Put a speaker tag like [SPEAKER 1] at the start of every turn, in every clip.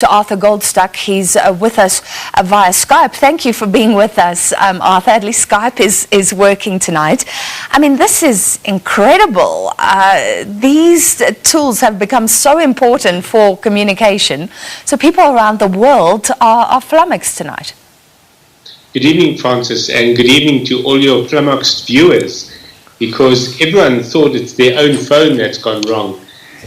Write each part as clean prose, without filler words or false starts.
[SPEAKER 1] To Arthur Goldstuck. He's with us via Skype. Thank you for being with us, Arthur. At least Skype is working tonight. I mean, this is incredible. These tools have become so important for communication. So people around the world are flummoxed tonight.
[SPEAKER 2] Good evening, Francis, and good evening to all your flummoxed viewers, because everyone thought it's their own phone that's gone wrong.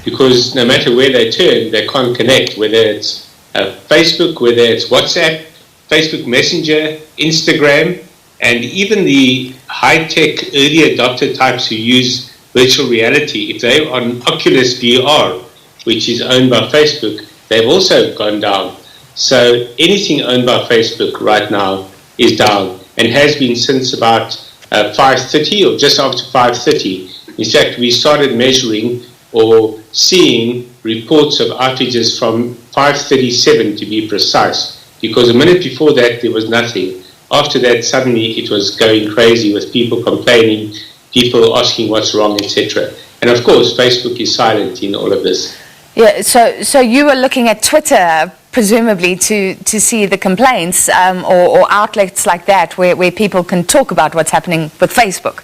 [SPEAKER 2] Because no matter where they turn, they can't connect, whether it's Facebook, whether it's WhatsApp, Facebook Messenger, Instagram, and even the high-tech early adopter types who use virtual reality. If they're on Oculus VR, which is owned by Facebook, they've also gone down. So anything owned by Facebook right now is down, and has been since about 5:30 or just after 5:30. In fact, we started measuring or seeing reports of outages from 5:37 to be precise, because a minute before that there was nothing. After that, suddenly it was going crazy with people complaining, people asking what's wrong, etc. And of course, Facebook is silent in all of this.
[SPEAKER 1] Yeah, so you were looking at Twitter, presumably, to see the complaints or outlets like that where people can talk about what's happening with Facebook.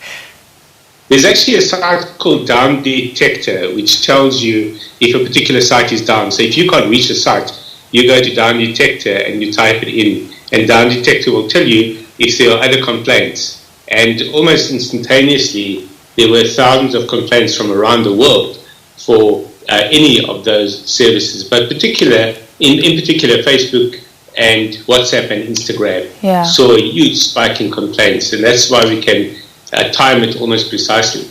[SPEAKER 2] There's actually a site called Down Detector, which tells you if a particular site is down. So if you can't reach a site, you go to Down Detector and you type it in, and Down Detector will tell you if there are other complaints. And almost instantaneously, there were thousands of complaints from around the world for any of those services, but in particular, Facebook and WhatsApp and Instagram saw a huge spike in complaints, and that's why we can time it almost precisely.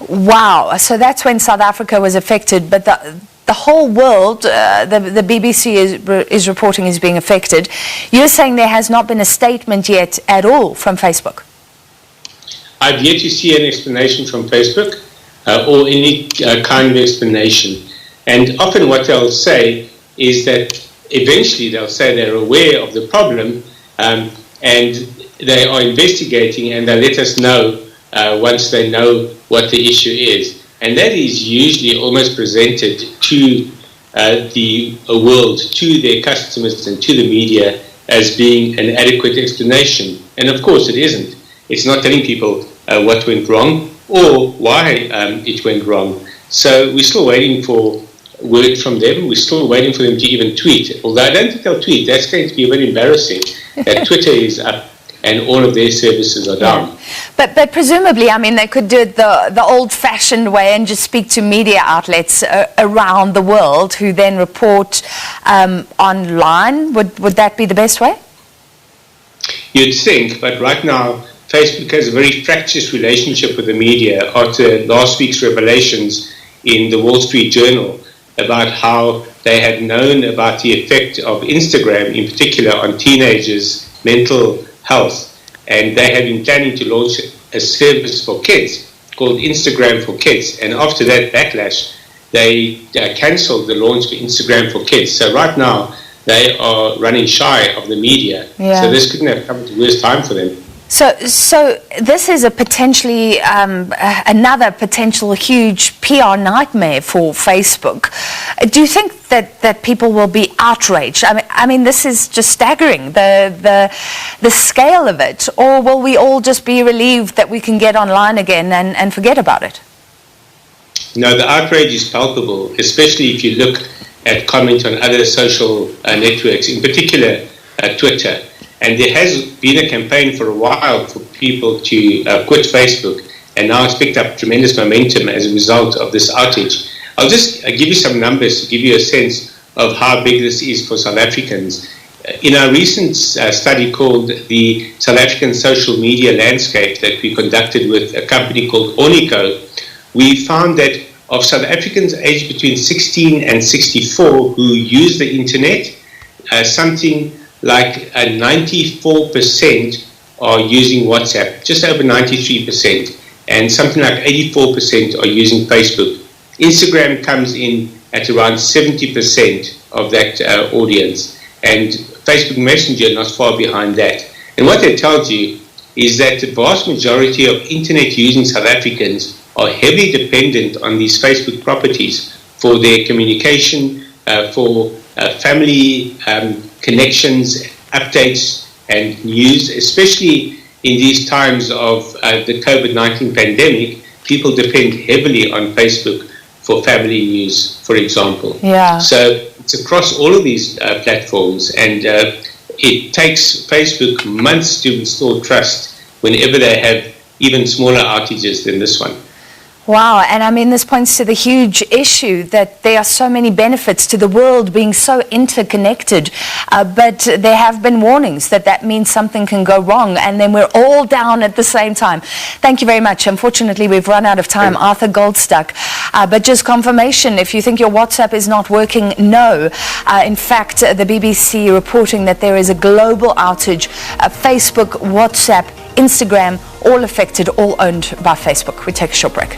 [SPEAKER 1] Wow! So that's when South Africa was affected, but the whole world, the BBC is reporting is being affected. You're saying there has not been a statement yet at all from Facebook?
[SPEAKER 2] I've yet to see an explanation from Facebook or any kind of explanation. And often what they'll say is that eventually they'll say they're aware of the problem and they are investigating, and they let us know once they know what the issue is. And that is usually almost presented to the world, to their customers and to the media as being an adequate explanation. And of course it isn't. It's not telling people what went wrong or why it went wrong. So we're still waiting for word from them. We're still waiting for them to even tweet. Although I don't think they'll tweet. That's going to be a bit embarrassing that Twitter is up and all of their services are down.
[SPEAKER 1] Yeah. But presumably, I mean, they could do it the old-fashioned way and just speak to media outlets around the world who then report online. Would that be the best way?
[SPEAKER 2] You'd think, but right now, Facebook has a very fractious relationship with the media after last week's revelations in the Wall Street Journal about how they had known about the effect of Instagram, in particular on teenagers' mental health, and they had been planning to launch a service for kids called Instagram for Kids, and after that backlash they cancelled the launch of Instagram for Kids. So right now they are running shy of the media. So this couldn't have come at the worst time for them.
[SPEAKER 1] So this is a potentially another potential huge PR nightmare for Facebook. Do you think that people will be outraged? I mean, this is just staggering, the scale of it. Or will we all just be relieved that we can get online again and forget about it?
[SPEAKER 2] No, the outrage is palpable, especially if you look at comment on other social networks, in particular Twitter. And there has been a campaign for a while for people to quit Facebook, and now it's picked up tremendous momentum as a result of this outage. I'll just give you some numbers to give you a sense of how big this is for South Africans. In our recent study called the South African Social Media Landscape that we conducted with a company called Onico, we found that of South Africans aged between 16 and 64 who use the internet, something like 94% are using WhatsApp, just over 93%, and something like 84% are using Facebook. Instagram comes in at around 70% of that audience, and Facebook Messenger not far behind that. And what that tells you is that the vast majority of internet-using South Africans are heavily dependent on these Facebook properties for their communication, for family connections, updates, and news, especially in these times of the COVID-19 pandemic. People depend heavily on Facebook for family news, for example.
[SPEAKER 1] Yeah.
[SPEAKER 2] So it's across all of these platforms, and it takes Facebook months to restore trust whenever they have even smaller outages than this one.
[SPEAKER 1] Wow, and I mean, this points to the huge issue that there are so many benefits to the world being so interconnected, but there have been warnings that that means something can go wrong, and then we're all down at the same time. Thank you very much. Unfortunately, we've run out of time. Arthur Goldstuck. But just confirmation, if you think your WhatsApp is not working, no. In fact, the BBC reporting that there is a global outage. Facebook, WhatsApp, Instagram, all affected, all owned by Facebook. We take a short break.